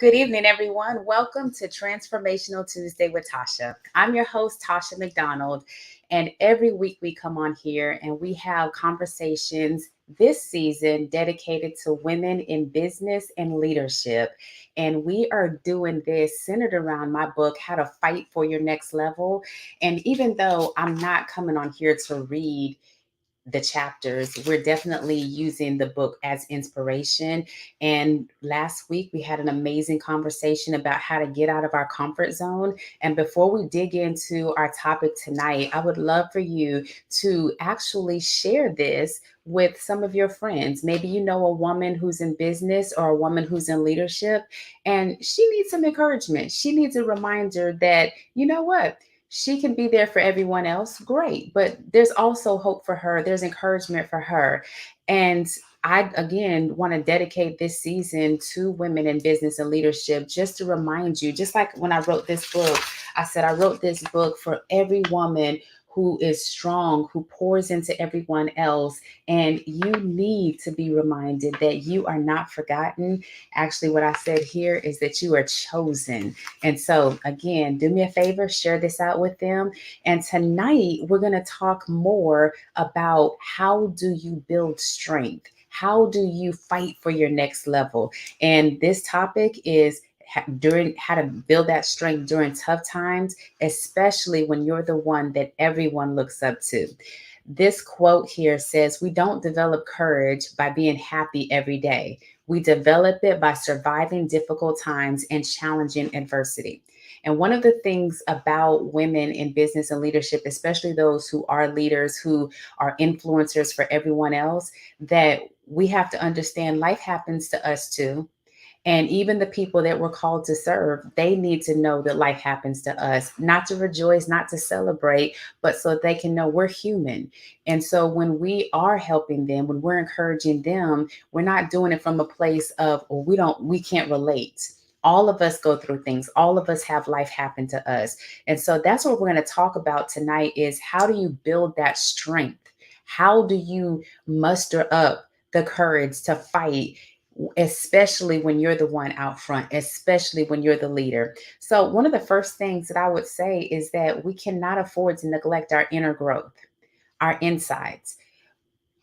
Good evening, everyone. Welcome to Transformational Tuesday with Tasha. I'm your host, Tasha McDonald, and every week we come on here and we have conversations this season dedicated to women in business and leadership. And we are doing this centered around my book, How to Fight for Your Next Level. And even though I'm not coming on here to read the chapters, we're definitely using the book as inspiration. And last week we had an amazing conversation about how to get out of our comfort zone. And before we dig into our topic tonight, I would love for you to actually share this with some of your friends. Maybe you know a woman who's in business or a woman who's in leadership, and she needs some encouragement. She needs a reminder that, you know what? She can be there for everyone else, great, but there's also hope for her, there's encouragement for her. And I again want to dedicate this season to women in business and leadership, just to remind you, just like when I wrote this book, I said I wrote this book for every woman who is strong, who pours into everyone else. And you need to be reminded that you are not forgotten. Actually, what I said here is that you are chosen. And so, again, do me a favor, share this out with them. And tonight, we're going to talk more about how do you build strength? How do you fight for your next level? And this topic is during how to build that strength during tough times, especially when you're the one that everyone looks up to. This quote here says, "We don't develop courage by being happy every day. We develop it by surviving difficult times and challenging adversity." And one of the things about women in business and leadership, especially those who are leaders, who are influencers for everyone else, that we have to understand life happens to us too. And even the people that we're called to serve, they need to know that life happens to us, not to rejoice, not to celebrate, but so they can know we're human. And so when we are helping them, when we're encouraging them, we're not doing it from a place of, well, we can't relate. All of us go through things. All of us have life happen to us. And so that's what we're going to talk about tonight is how do you build that strength? How do you muster up the courage to fight, especially when you're the one out front, especially when you're the leader? So, one of the first things that I would say is that we cannot afford to neglect our inner growth, our insides.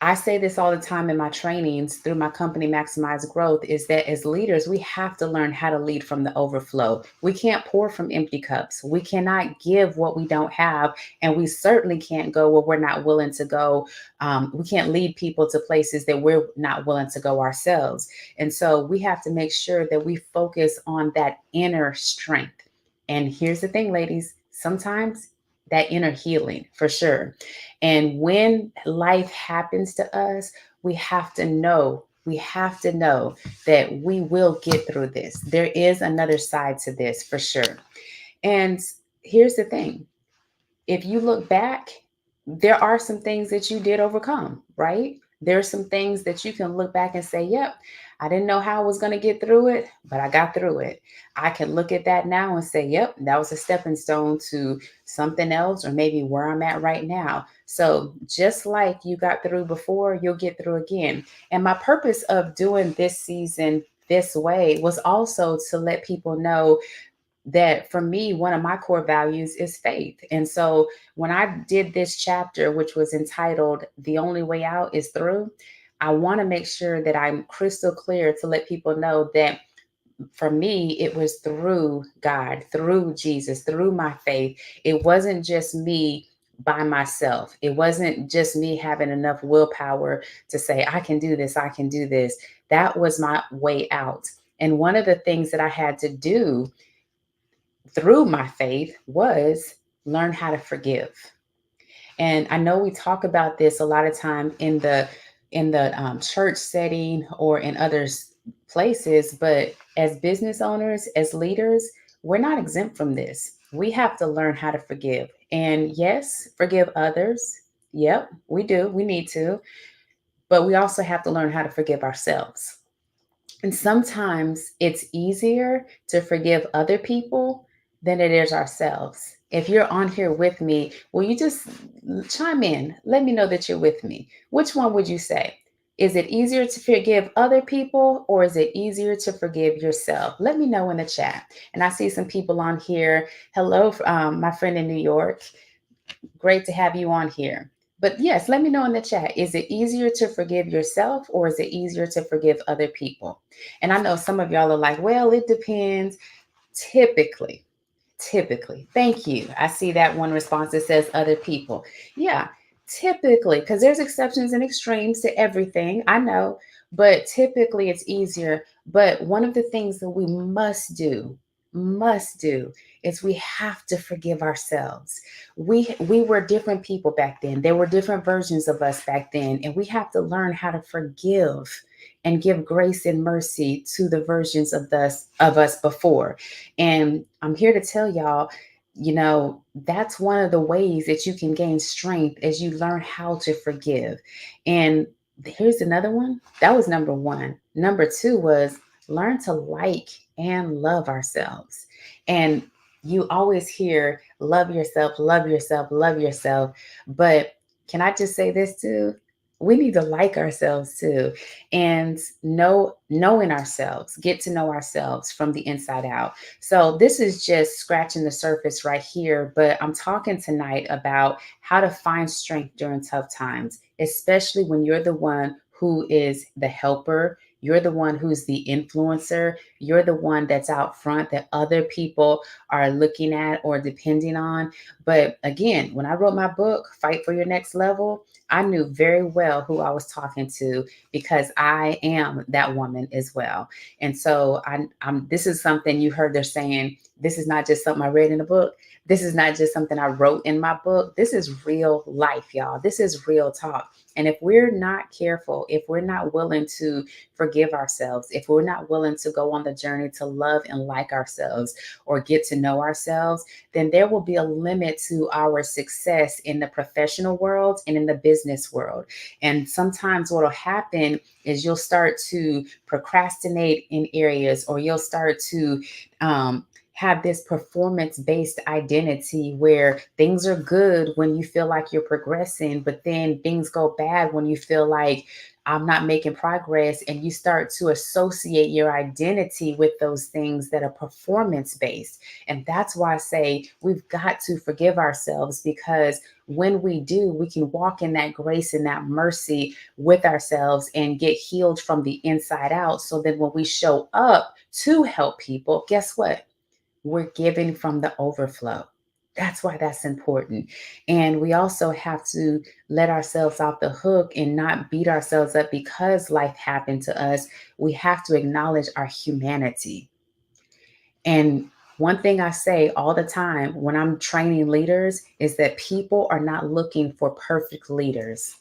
I say this all the time in my trainings through my company, Maximize Growth, is that as leaders, we have to learn how to lead from the overflow. We can't pour from empty cups. We cannot give what we don't have. And we certainly can't go where we're not willing to go. We can't lead people to places that we're not willing to go ourselves. And so we have to make sure that we focus on that inner strength. And here's the thing, ladies, sometimes that inner healing for sure. And when life happens to us, we have to know that we will get through this. There is another side to this for sure. And here's the thing, if you look back, there are some things that you did overcome, right? There are some things that you can look back and say, yep, I didn't know how I was going to get through it, but I got through it. I can look at that now and say, yep, that was a stepping stone to something else, or maybe where I'm at right now. So just like you got through before, you'll get through again. And my purpose of doing this season this way was also to let people know that for me, one of my core values is faith. And so when I did this chapter, which was entitled The Only Way Out is Through, I want to make sure that I'm crystal clear to let people know that for me, it was through God, through Jesus, through my faith. It wasn't just me by myself. It wasn't just me having enough willpower to say, I can do this, I can do this. That was my way out. And one of the things that I had to do through my faith was learn how to forgive. And I know we talk about this a lot of time in the church setting or in other places, but as business owners, as leaders, we're not exempt from this. We have to learn how to forgive. And yes, forgive others. Yep, we do. We need to. But we also have to learn how to forgive ourselves. And sometimes it's easier to forgive other people than it is ourselves. If you're on here with me, will you just chime in? Let me know that you're with me. Which one would you say? Is it easier to forgive other people or is it easier to forgive yourself? Let me know in the chat. And I see some people on here. Hello, my friend in New York. Great to have you on here. But yes, let me know in the chat. Is it easier to forgive yourself or is it easier to forgive other people? And I know some of y'all are like, well, it depends. Typically, typically. Thank you. I see that one response that says other people. Yeah, typically, because there's exceptions and extremes to everything. I know, but typically it's easier. But one of the things that we must do is we have to forgive ourselves. We were different people back then. There were different versions of us back then, and we have to learn how to forgive and give grace and mercy to the versions of us before. And I'm here to tell y'all, that's one of the ways that you can gain strength as you learn how to forgive. And here's another one. That was number one. Number two was learn to like and love ourselves. And you always hear love yourself, love yourself, love yourself. But can I just say this too? We need to like ourselves too, and knowing ourselves, get to know ourselves from the inside out. So this is just scratching the surface right here, but I'm talking tonight about how to find strength during tough times, especially when you're the one who is the helper, you're the one who's the influencer, you're the one that's out front that other people are looking at or depending on. But again, when I wrote my book, Fight for Your Next Level, I knew very well who I was talking to because I am that woman as well. And so I'm this is something you heard they're saying, this is not just something I read in a book. This is not just something I wrote in my book. This is real life, y'all. This is real talk. And if we're not careful, if we're not willing to forgive ourselves, if we're not willing to go on the journey to love and like ourselves or get to know ourselves, then there will be a limit to our success in the professional world and in the business world. And sometimes what will happen is you'll start to procrastinate in areas, or you'll start to have this performance based identity where things are good when you feel like you're progressing, but then things go bad when you feel like I'm not making progress. And you start to associate your identity with those things that are performance based. And that's why I say we've got to forgive ourselves, because when we do, we can walk in that grace and that mercy with ourselves and get healed from the inside out. So then when we show up to help people, guess what? We're giving from the overflow. That's why that's important. And we also have to let ourselves off the hook and not beat ourselves up because life happened to us. We have to acknowledge our humanity. And one thing I say all the time when I'm training leaders is that people are not looking for perfect leaders.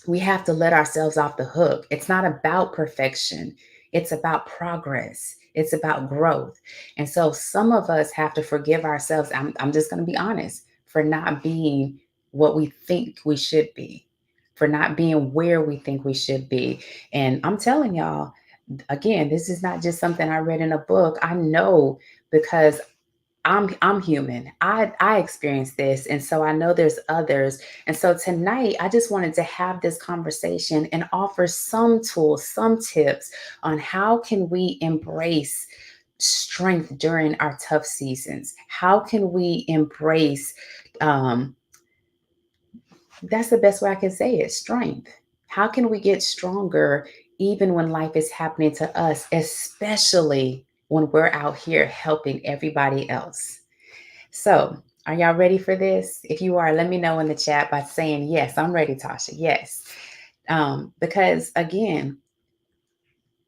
We have to let ourselves off the hook. It's not about perfection, it's about progress, it's about growth. And so some of us have to forgive ourselves. I'm just going to be honest, for not being what we think we should be, for not being where we think we should be. And I'm telling y'all, again, this is not just something I read in a book. I know because I'm human. I experienced this, and so I know there's others. And so tonight I just wanted to have this conversation and offer some tools, some tips on how can we embrace strength during our tough seasons. How can we embrace um that's the best way I can say it, strength. How can we get stronger even when life is happening to us, especially when we're out here helping everybody else? So, are y'all ready for this? If you are, let me know in the chat by saying, yes, I'm ready, Tasha. Yes. Because again,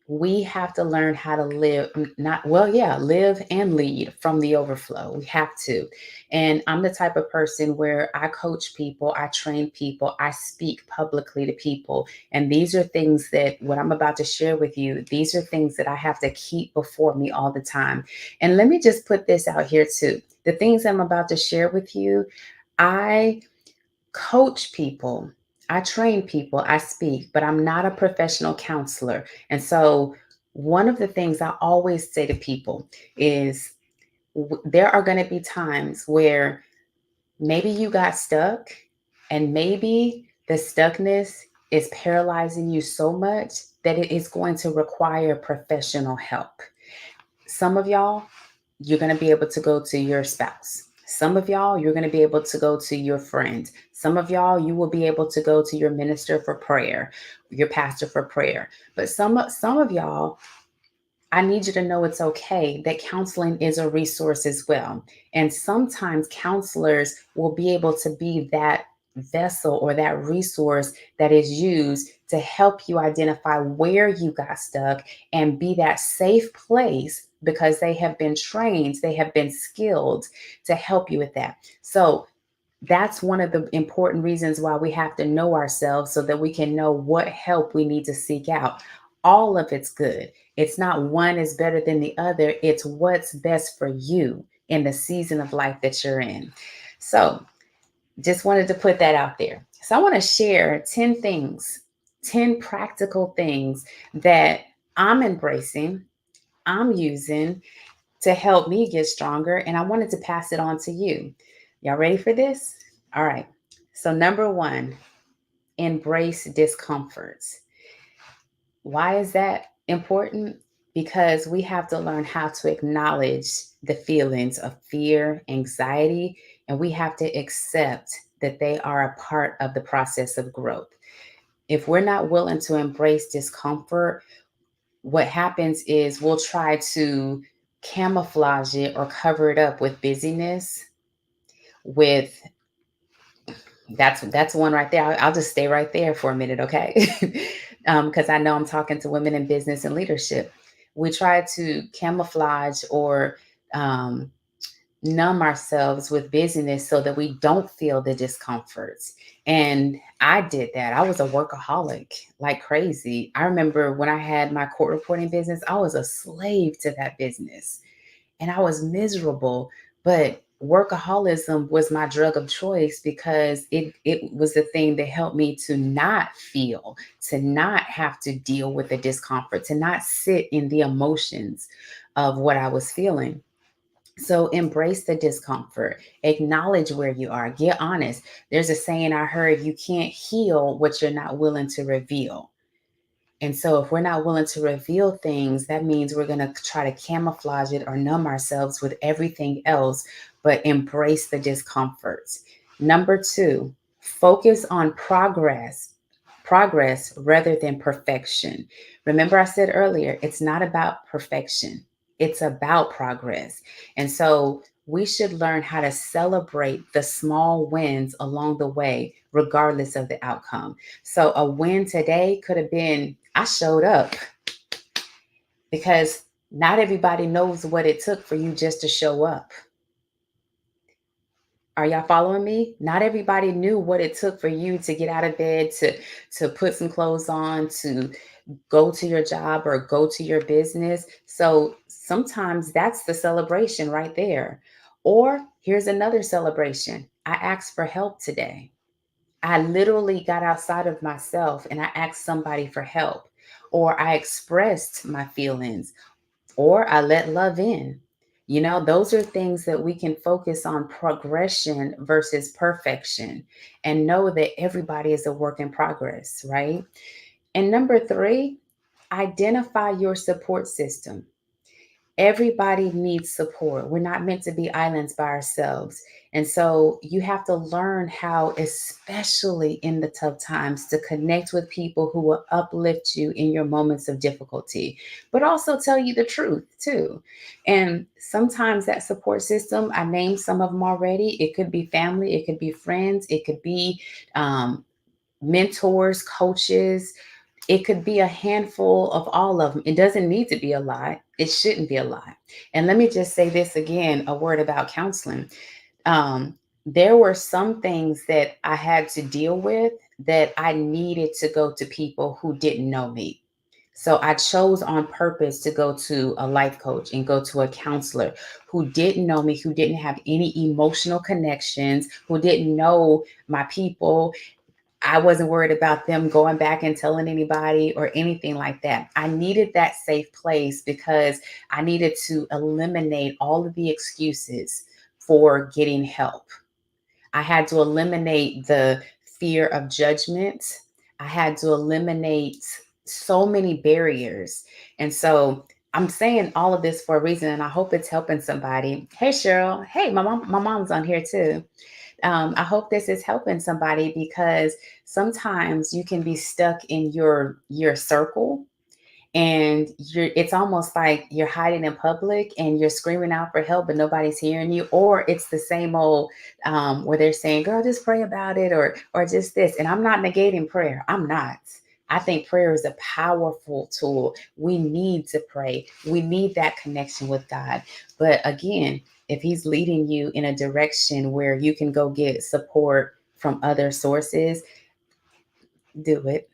we have to learn how to live, not, well, yeah, live and lead from the overflow. We have to. And I'm the type of person where I coach people, I train people, I speak publicly to people. And these are things that what I'm about to share with you, these are things that I have to keep before me all the time. And let me just put this out here too. The things I'm about to share with you, I coach people, I train people, I speak, but I'm not a professional counselor. And so, one of the things I always say to people is there are going to be times where maybe you got stuck, and maybe the stuckness is paralyzing you so much that it is going to require professional help. Some of y'all, you're going to be able to go to your spouse. Some of y'all, you're going to be able to go to your friend. Some of y'all, you will be able to go to your minister for prayer, your pastor for prayer. But some of y'all, I need you to know it's okay that counseling is a resource as well. And sometimes counselors will be able to be that vessel or that resource that is used to help you identify where you got stuck and be that safe place because they have been trained, they have been skilled to help you with that. So that's one of the important reasons why we have to know ourselves so that we can know what help we need to seek out. All of it's good. It's not one is better than the other. It's what's best for you in the season of life that you're in. So, just wanted to put that out there. So, I want to share 10 things, 10 practical things that I'm embracing, I'm using to help me get stronger. And I wanted to pass it on to you. Y'all ready for this? All right. So, number one, embrace discomforts. Why is that important? Because we have to learn how to acknowledge the feelings of fear, anxiety, and we have to accept that they are a part of the process of growth. If we're not willing to embrace discomfort, what happens is we'll try to camouflage it or cover it up with busyness, with that's one right there. I'll just stay right there for a minute, okay? Because I know I'm talking to women in business and leadership. We try to camouflage or um, numb ourselves with busyness so that we don't feel the discomforts. And I did that. I was a workaholic like crazy. I remember when I had my court reporting business, I was a slave to that business and I was miserable. But workaholism was my drug of choice because it was the thing that helped me to not feel, to not have to deal with the discomfort, to not sit in the emotions of what I was feeling. So embrace the discomfort, acknowledge where you are, get honest. There's a saying I heard, you can't heal what you're not willing to reveal. And so, if we're not willing to reveal things, that means we're going to try to camouflage it or numb ourselves with everything else, but embrace the discomforts. Number two, focus on progress rather than perfection. Remember, I said earlier, it's not about perfection, it's about progress. And so, we should learn how to celebrate the small wins along the way, regardless of the outcome. So a win today could have been I showed up because not everybody knows what it took for you just to show up. Are y'all following me? Not everybody knew what it took for you to get out of bed, to put some clothes on, to go to your job or go to your business. So sometimes that's the celebration right there. Or here's another celebration. I asked for help today. I literally got outside of myself and I asked somebody for help, or I expressed my feelings, or I let love in. You know, those are things that we can focus on progression versus perfection and know that everybody is a work in progress, right? And number three, identify your support system. Everybody needs support. We're not meant to be islands by ourselves. And so you have to learn how, especially in the tough times, to connect with people who will uplift you in your moments of difficulty, but also tell you the truth too. And sometimes that support system, I named some of them already. It could be family, it could be friends, it could be um, mentors, coaches, it could be a handful of all of them. It doesn't need to be a lot. It shouldn't be a lot. And let me just say this again, a word about counseling. Um, there were some things that I had to deal with that I needed to go to people who didn't know me. So I chose on purpose to go to a life coach and go to a counselor who didn't know me, who didn't have any emotional connections, who didn't know my people. I wasn't worried about them going back and telling anybody or anything like that. I needed that safe place because I needed to eliminate all of the excuses for getting help. I had to eliminate the fear of judgment. I had to eliminate so many barriers. And so I'm saying all of this for a reason, and I hope it's helping somebody. Hey, Cheryl. Hey, my mom's on here too. I hope this is helping somebody because sometimes you can be stuck in your circle, and it's almost like you're hiding in public and you're screaming out for help but nobody's hearing you, or it's the same old where they're saying, girl, just pray about it, or just this. And I'm not negating prayer. I'm not. I think prayer is a powerful tool. We need to pray. We need that connection with God. But again, if he's leading you in a direction where you can go get support from other sources, do it.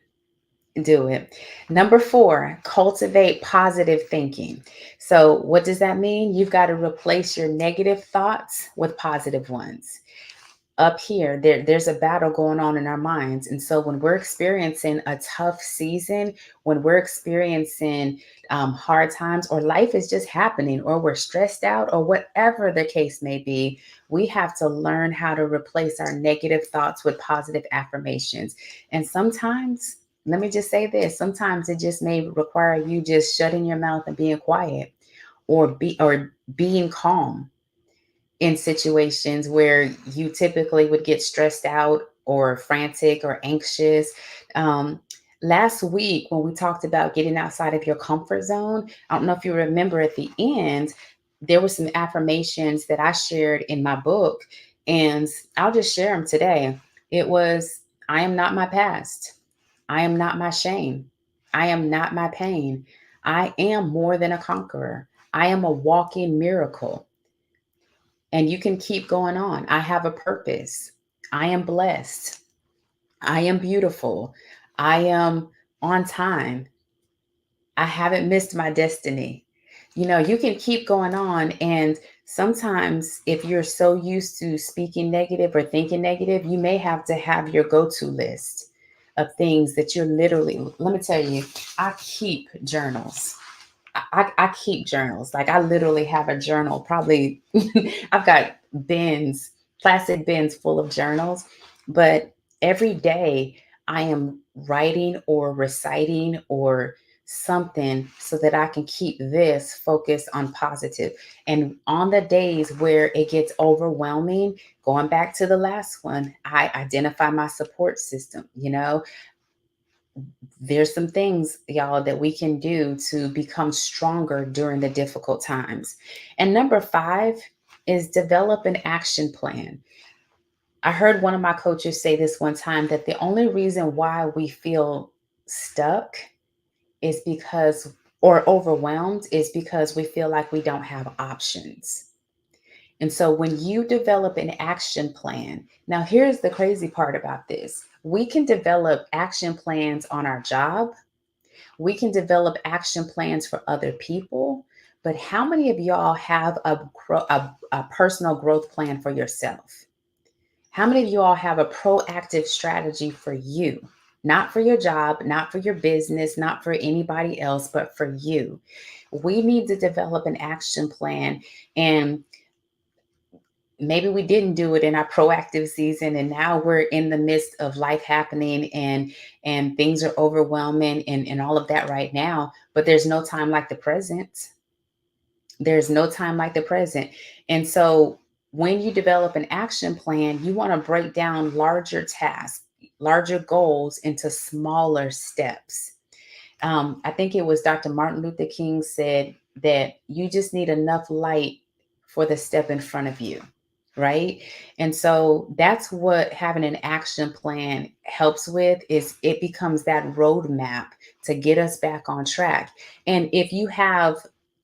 Do it. Number four, cultivate positive thinking. So, what does that mean? You've got to replace your negative thoughts with positive ones. Up here, there's a battle going on in our minds. And so when we're experiencing a tough season, when we're experiencing hard times, or life is just happening, or we're stressed out, or whatever the case may be, we have to learn how to replace our negative thoughts with positive affirmations. And sometimes, let me just say this, sometimes it just may require you just shutting your mouth and being quiet, or being calm in situations where you typically would get stressed out or frantic or anxious. Um, Last week, when we talked about getting outside of your comfort zone, I don't know if you remember at the end, there were some affirmations that I shared in my book, and I'll just share them today. It was, I am not my past. I am not my shame. I am not my pain. I am more than a conqueror. I am a walking miracle. And you can keep going on. I have a purpose. I am blessed. I am beautiful. I am on time. I haven't missed my destiny. You can keep going on. And sometimes, if you're so used to speaking negative or thinking negative, you may have to have your go to list of things that you're literally, let me tell you, I keep journals. I keep journals. Like, I literally have a journal. Probably, I've got bins, plastic bins full of journals. But every day I am writing or reciting or something so that I can keep this focused on positive. And on the days where it gets overwhelming, going back to the last one, I identify my support system. There's some things, y'all, that we can do to become stronger during the difficult times. And number five is develop an action plan. I heard one of my coaches say this one time, that the only reason why we feel stuck is because, or overwhelmed, is because we feel like we don't have options. And so when you develop an action plan, now here's the crazy part about this: we can develop action plans on our job. We can develop action plans for other people, but how many of y'all have a personal growth plan for yourself? How many of you all have a proactive strategy for you? Not for your job, not for your business, not for anybody else, but for you. We need to develop an action plan. And maybe we didn't do it in our proactive season, and now we're in the midst of life happening, and things are overwhelming, and all of that right now. But there's no time like the present. There's no time like the present. And so when you develop an action plan, you want to break down larger tasks, larger goals into smaller steps. I think it was Dr. Martin Luther King said that you just need enough light for the step in front of you, right? And so that's what having an action plan helps with, is it becomes that roadmap to get us back on track. And if you have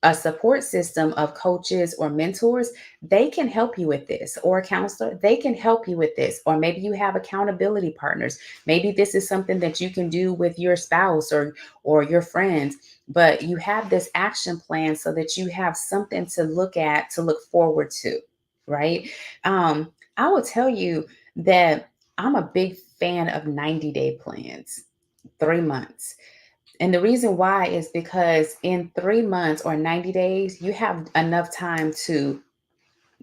a support system of coaches or mentors, they can help you with this, or a counselor, they can help you with this. Or maybe you have accountability partners. Maybe this is something that you can do with your spouse or your friends, but you have this action plan so that you have something to look at, to look forward to, right? um I will tell you that I'm a big fan of 90-day plans, 3 months. And the reason why is because in 3 months or 90 days, you have enough time to,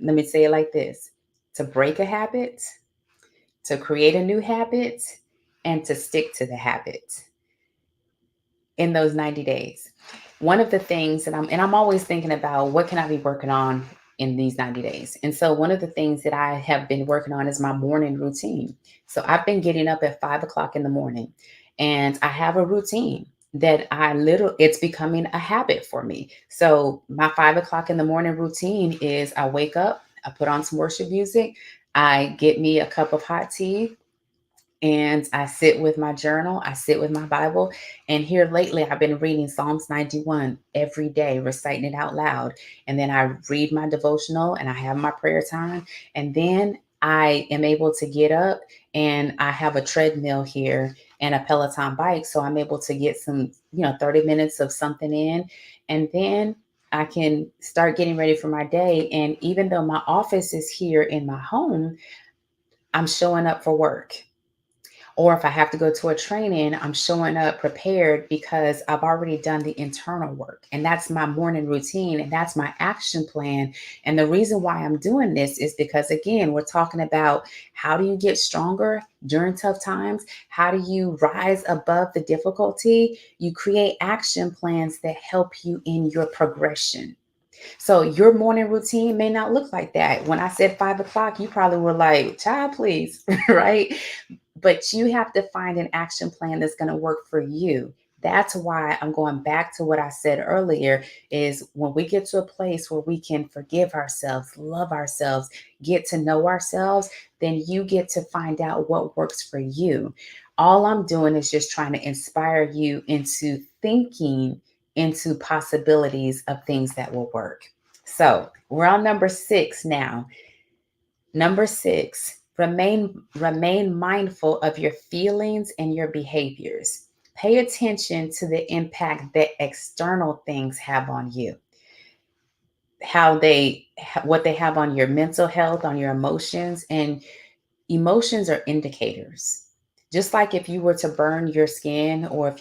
let me say it like this, to break a habit, to create a new habit, and to stick to the habits in those 90 days. One of the things that I'm always thinking about, what can I be working on in these 90 days? And so one of the things that I have been working on is my morning routine. So I've been getting up at 5 o'clock in the morning, and I have a routine that it's becoming a habit for me. So my 5 o'clock in the morning routine is I wake up, I put on some worship music, I get me a cup of hot tea, and I sit with my journal, I sit with my Bible. And here lately, I've been reading Psalms 91 every day, reciting it out loud. And then I read my devotional and I have my prayer time. And then I am able to get up, and I have a treadmill here and a Peloton bike. So I'm able to get some, 30 minutes of something in. And then I can start getting ready for my day. And even though my office is here in my home, I'm showing up for work. Or if I have to go to a training, I'm showing up prepared because I've already done the internal work. And that's my morning routine, and that's my action plan. And the reason why I'm doing this is because, again, we're talking about how do you get stronger during tough times? How do you rise above the difficulty? You create action plans that help you in your progression. So your morning routine may not look like that. When I said 5 o'clock, you probably were like, child, please, right? But you have to find an action plan that's going to work for you. That's why I'm going back to what I said earlier, is when we get to a place where we can forgive ourselves, love ourselves, get to know ourselves, then you get to find out what works for you. All I'm doing is just trying to inspire you into thinking into possibilities of things that will work. So we're on number 6 now. Number 6, remain mindful of your feelings and your behaviors. Pay attention to the impact that external things have on you, what they have on your mental health, on your emotions. And emotions are indicators. Just like if you were to burn your skin, or if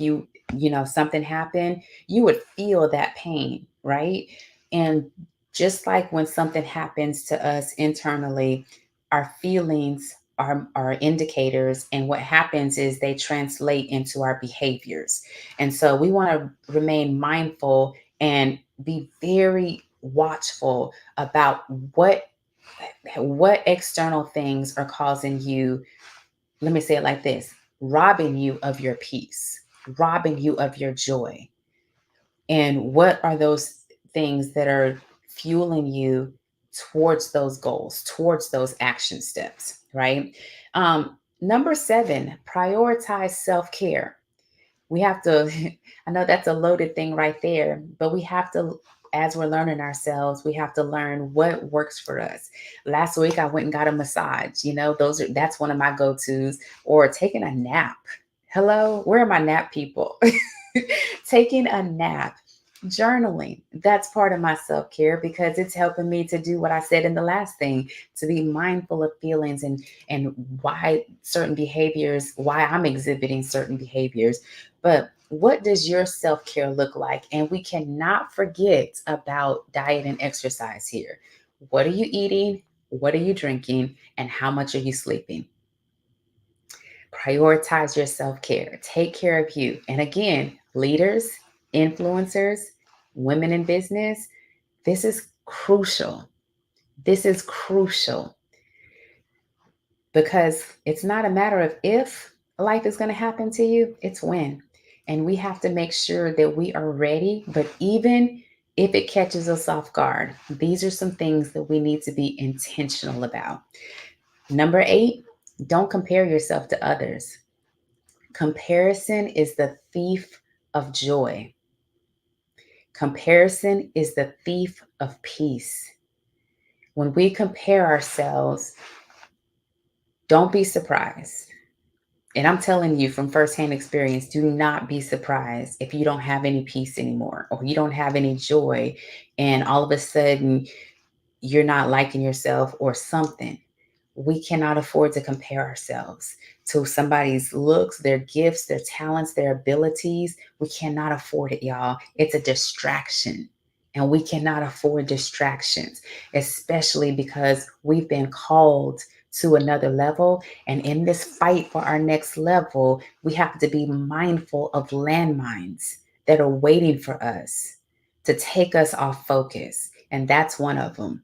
something happened, you would feel that pain, right? And just like when something happens to us internally, our feelings are indicators. And what happens is they translate into our behaviors. And so we want to remain mindful and be very watchful about what external things are causing you, let me say it like this, robbing you of your peace, robbing you of your joy. And what are those things that are fueling you towards those goals, towards those action steps, right? Number 7, prioritize self-care. We have to, I know that's a loaded thing right there, but we have to, as we're learning ourselves, we have to learn what works for us. Last week I went and got a massage. That's one of my go-tos. Or taking a nap. Hello, where are my nap people? Taking a nap. Journaling, that's part of my self-care, because it's helping me to do what I said in the last thing, to be mindful of feelings and why I'm exhibiting certain behaviors. But what does your self-care look like? And we cannot forget about diet and exercise here. What are you eating? What are you drinking? And how much are you sleeping? Prioritize your self-care. Take care of you. And again, leaders, influencers, women in business, this is crucial. This is crucial, because it's not a matter of if life is going to happen to you, it's when. And we have to make sure that we are ready. But even if it catches us off guard, these are some things that we need to be intentional about. Number 8, don't compare yourself to others. Comparison is the thief of joy. Comparison is the thief of peace. When we compare ourselves, don't be surprised. And I'm telling you from firsthand experience, do not be surprised if you don't have any peace anymore, or you don't have any joy, and all of a sudden you're not liking yourself or something. We cannot afford to compare ourselves to somebody's looks, their gifts, their talents, their abilities. We cannot afford it, y'all. It's a distraction. And we cannot afford distractions, especially because we've been called to another level. And in this fight for our next level, we have to be mindful of landmines that are waiting for us to take us off focus. And that's one of them.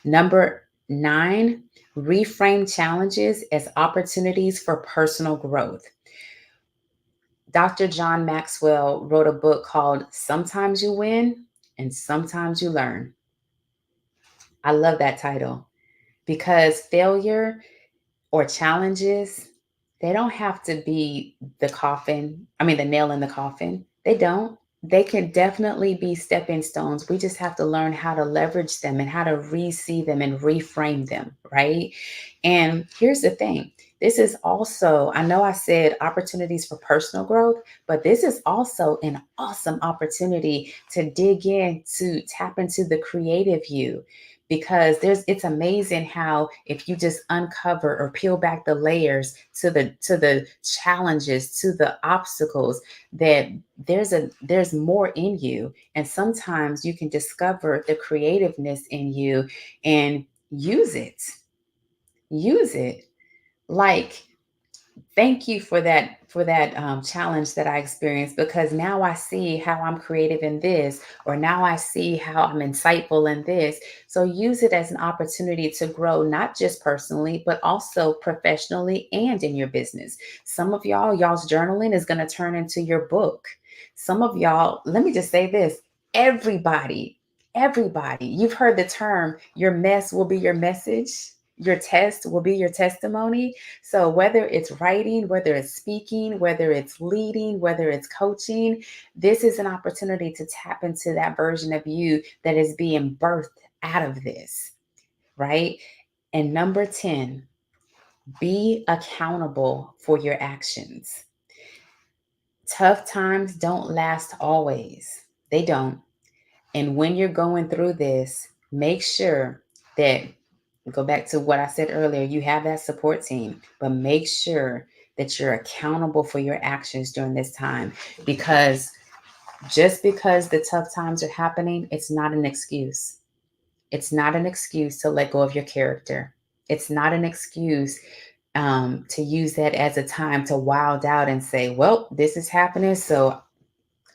Number 9, reframe challenges as opportunities for personal growth. Dr. John Maxwell wrote a book called Sometimes You Win and Sometimes You Learn. I love that title because failure or challenges, they don't have to be the nail in the coffin. They don't. They can definitely be stepping stones. We just have to learn how to leverage them and how to re-see them and reframe them, right? And here's the thing. This is also, I know I said opportunities for personal growth, but this is also an awesome opportunity to dig in, to tap into the creative you, because it's amazing how if you just uncover or peel back the layers to the challenges, to the obstacles, that there's more in you, and sometimes you can discover the creativeness in you and use it like, thank you for that challenge that I experienced, because now I see how I'm creative in this, or now I see how I'm insightful in this. So use it as an opportunity to grow, not just personally, but also professionally and in your business. Some of y'all's journaling is going to turn into your book. Some of y'all, let me just say this, everybody, everybody, you've heard the term, your mess will be your message. Your test will be your testimony. So, whether it's writing, whether it's speaking, whether it's leading, whether it's coaching, this is an opportunity to tap into that version of you that is being birthed out of this, right? And number 10, be accountable for your actions. Tough times don't last always, they don't. And when you're going through this, make sure that, go back to what I said earlier, you have that support team, but make sure that you're accountable for your actions during this time, because just because the tough times are happening, it's not an excuse. It's not an excuse to let go of your character. It's not an excuse to use that as a time to wild out and say, well, this is happening, so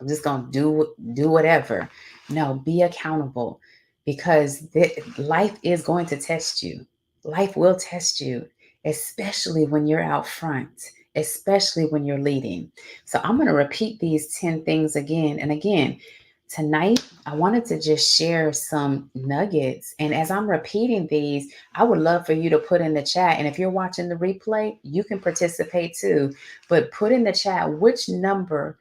I'm just gonna do whatever. No, be accountable, because life is going to test you. Life will test you, especially when you're out front, especially when you're leading. So I'm gonna repeat these 10 things again and again. Tonight, I wanted to just share some nuggets. And as I'm repeating these, I would love for you to put in the chat. And if you're watching the replay, you can participate too. But put in the chat which number,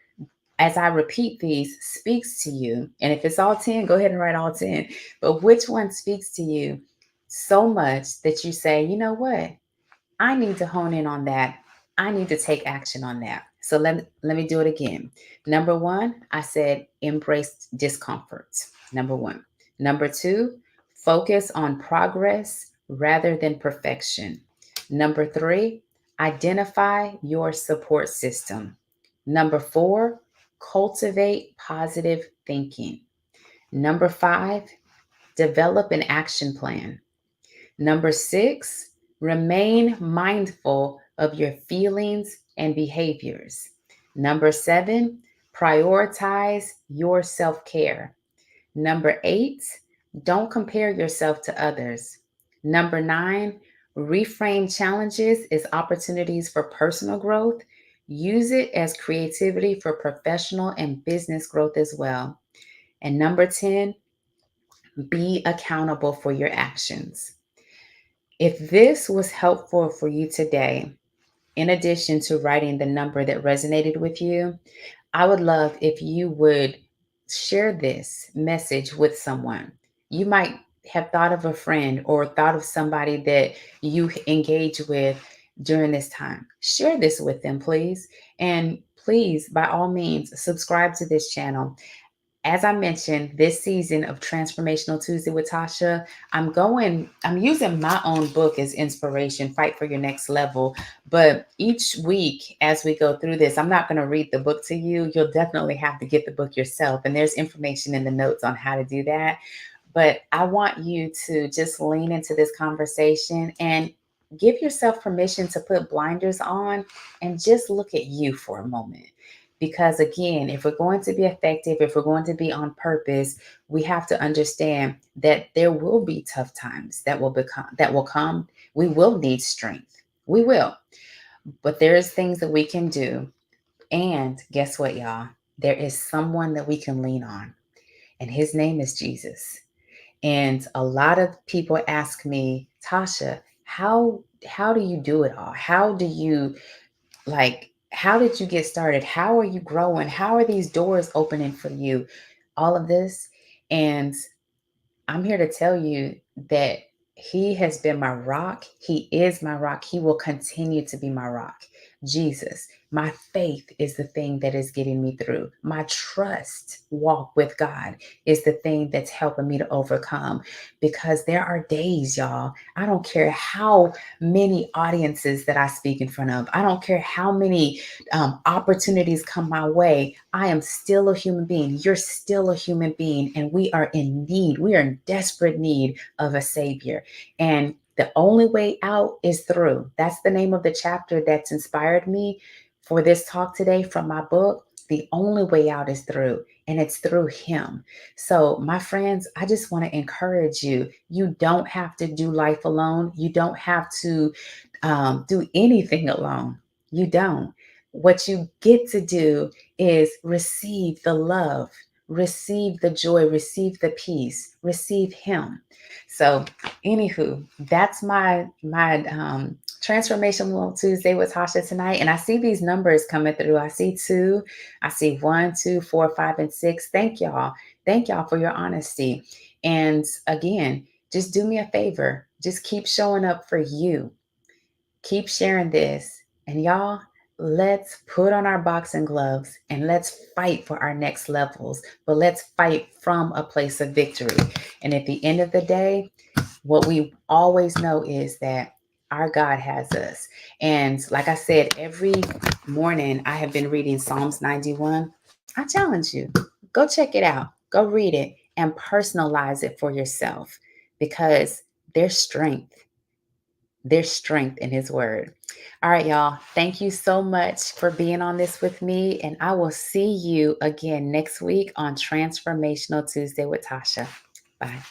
as I repeat these, speaks to you. And if it's all 10, go ahead and write all 10. But which one speaks to you so much that you say, you know what? I need to hone in on that. I need to take action on that. So let me do it again. Number 1, I said embrace discomfort. Number 1. Number 2, focus on progress rather than perfection. Number 3, identify your support system. Number 4, cultivate positive thinking. Number 5, develop an action plan. Number 6, remain mindful of your feelings and behaviors. Number 7, prioritize your self care. Number 8, don't compare yourself to others. Number 9, reframe challenges as opportunities for personal growth. Use it as creativity for professional and business growth as well. And number 10, be accountable for your actions. If this was helpful for you today, in addition to writing the number that resonated with you, I would love if you would share this message with someone. You might have thought of a friend or thought of somebody that you engage with during this time. Share this with them, please. And please, by all means, subscribe to this channel. As I mentioned, this season of Transformational Tuesday with Tasha, I'm using my own book as inspiration, Fight for Your Next Level. But each week as we go through this, I'm not going to read the book to you. You'll definitely have to get the book yourself. And there's information in the notes on how to do that. But I want you to just lean into this conversation and give yourself permission to put blinders on and just look at you for a moment. Because again, if we're going to be effective, if we're going to be on purpose, we have to understand that there will be tough times that will come. We will need strength. We will. But there's things that we can do. And guess what, y'all? There is someone that we can lean on, and his name is Jesus. And a lot of people ask me, Tasha, how do you do it all? How do you how did you get started? How are you growing? How are these doors opening for you? All of this. And I'm here to tell you that he has been my rock. He is my rock. He will continue to be my rock. Jesus, my faith is the thing that is getting me through. My trust walk with God is the thing that's helping me to overcome, because there are days, y'all. I don't care how many audiences that I speak in front of. I don't care how many opportunities come my way. I am still a human being. You're still a human being. And we are in need. We are in desperate need of a savior. And the only way out is through. That's the name of the chapter that's inspired me for this talk today from my book. The only way out is through, and it's through him. So, my friends, I just want to encourage you. You don't have to do life alone. You don't have to do anything alone. You don't. What you get to do is receive the love, receive the joy, receive the peace, receive him. So, anywho, that's my Transformational Tuesday with Tasha tonight. And I see these numbers coming through. I see 2, I see 1, 2, 4, 5, and 6. Thank y'all. Thank y'all for your honesty. And again, just do me a favor. Just keep showing up for you. Keep sharing this. And y'all, let's put on our boxing gloves and let's fight for our next levels. But let's fight from a place of victory. And at the end of the day, what we always know is that our God has us. And like I said, every morning I have been reading Psalms 91. I challenge you, go check it out, go read it, and personalize it for yourself, because there's strength. There's strength in his word. All right, y'all. Thank you so much for being on this with me. And I will see you again next week on Transformational Tuesday with Tasha. Bye.